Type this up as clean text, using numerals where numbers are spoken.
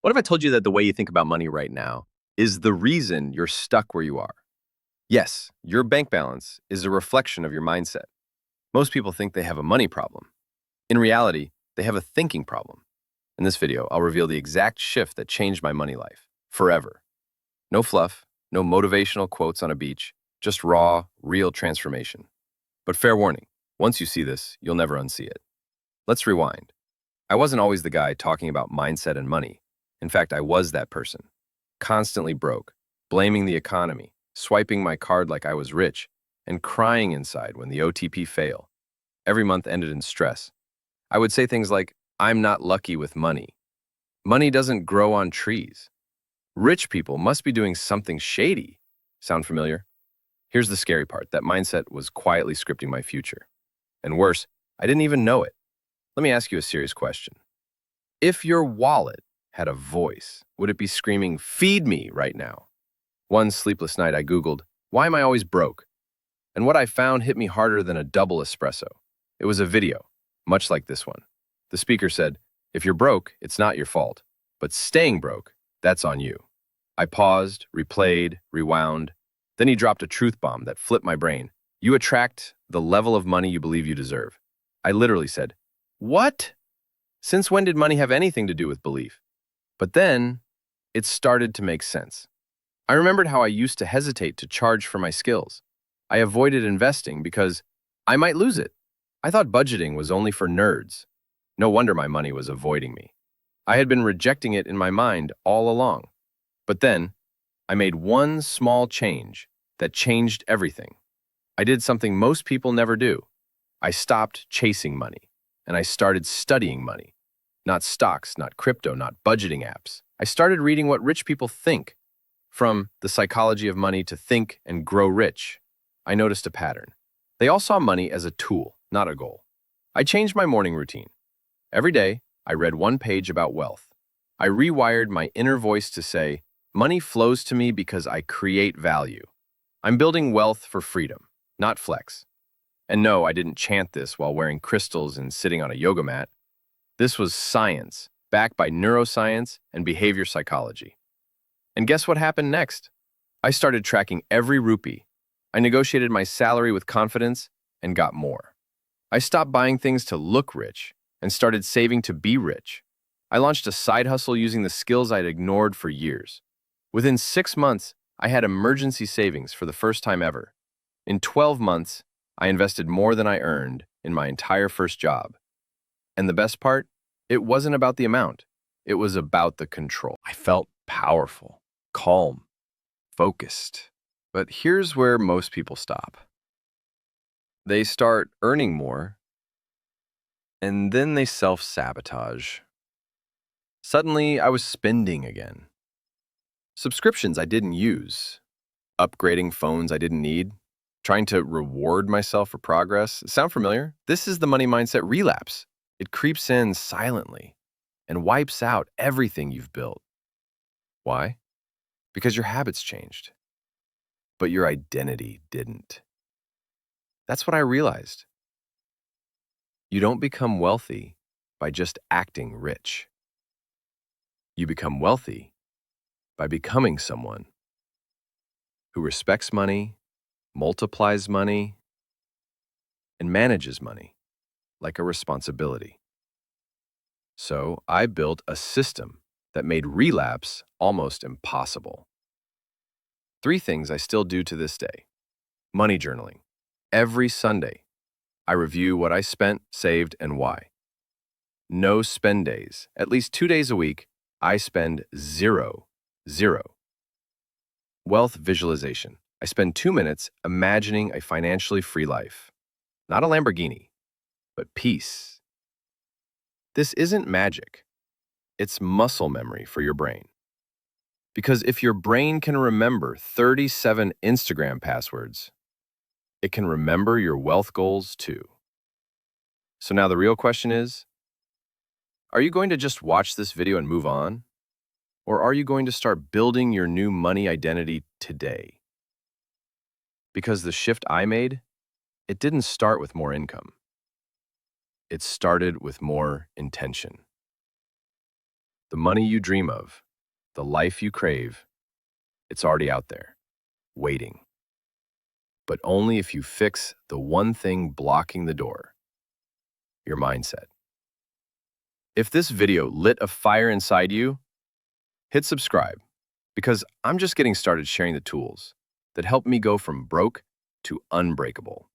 What if I told you that the way you think about money right now is the reason you're stuck where you are? Yes, your bank balance is a reflection of your mindset. Most people think they have a money problem. In reality, they have a thinking problem. In this video, I'll reveal the exact shift that changed my money life forever. No fluff, no motivational quotes on a beach, just raw, real transformation. But fair warning, once you see this, you'll never unsee it. Let's rewind. I wasn't always the guy talking about mindset and money. In fact, I was that person. Constantly broke, blaming the economy, swiping my card like I was rich, and crying inside when the OTP failed. Every month ended in stress. I would say things like, I'm not lucky with money. Money doesn't grow on trees. Rich people must be doing something shady. Sound familiar? Here's the scary part. That mindset was quietly scripting my future. And worse, I didn't even know it. Let me ask you a serious question. If your wallet had a voice, would it be screaming, feed me right now? One sleepless night I Googled, why am I always broke? And what I found hit me harder than a double espresso. It was a video, much like this one. The speaker said, if you're broke, it's not your fault. But staying broke, that's on you. I paused, replayed, rewound. Then he dropped a truth bomb that flipped my brain. You attract the level of money you believe you deserve. I literally said, what? Since when did money have anything to do with belief? But then, it started to make sense. I remembered how I used to hesitate to charge for my skills. I avoided investing because I might lose it. I thought budgeting was only for nerds. No wonder my money was avoiding me. I had been rejecting it in my mind all along. But then, I made one small change that changed everything. I did something most people never do. I stopped chasing money, and I started studying money. Not stocks, not crypto, not budgeting apps. I started reading what rich people think. From The Psychology of Money to Think and Grow Rich, I noticed a pattern. They all saw money as a tool, not a goal. I changed my morning routine. Every day, I read one page about wealth. I rewired my inner voice to say, money flows to me because I create value. I'm building wealth for freedom, not flex. And no, I didn't chant this while wearing crystals and sitting on a yoga mat. This was science, backed by neuroscience and behavior psychology. And guess what happened next? I started tracking every rupee. I negotiated my salary with confidence and got more. I stopped buying things to look rich and started saving to be rich. I launched a side hustle using the skills I'd ignored for years. Within 6 months, I had emergency savings for the first time ever. In 12 months, I invested more than I earned in my entire first job. And the best part? It wasn't about the amount. It was about the control. I felt powerful, calm, focused. But here's where most people stop. They start earning more, and then they self-sabotage. Suddenly, I was spending again. Subscriptions I didn't use, upgrading phones I didn't need, trying to reward myself for progress. Sound familiar? This is the money mindset relapse. It creeps in silently and wipes out everything you've built. Why? Because your habits changed, but your identity didn't. That's what I realized. You don't become wealthy by just acting rich. You become wealthy by becoming someone who respects money, multiplies money, and manages money like a responsibility. So I built a system that made relapse almost impossible. 3 things I still do to this day. Money journaling. Every Sunday, I review what I spent, saved, and why. No spend days. At least 2 days a week, I spend zero. Wealth visualization. I spend 2 minutes imagining a financially free life. Not a Lamborghini, but peace. This isn't magic. It's muscle memory for your brain. Because if your brain can remember 37 Instagram passwords, it can remember your wealth goals too. So now the real question is, are you going to just watch this video and move on? Or are you going to start building your new money identity today? Because the shift I made, it didn't start with more income. It started with more intention. The money you dream of, the life you crave, it's already out there, waiting. But only if you fix the one thing blocking the door, your mindset. If this video lit a fire inside you, hit subscribe, because I'm just getting started sharing the tools that help me go from broke to unbreakable.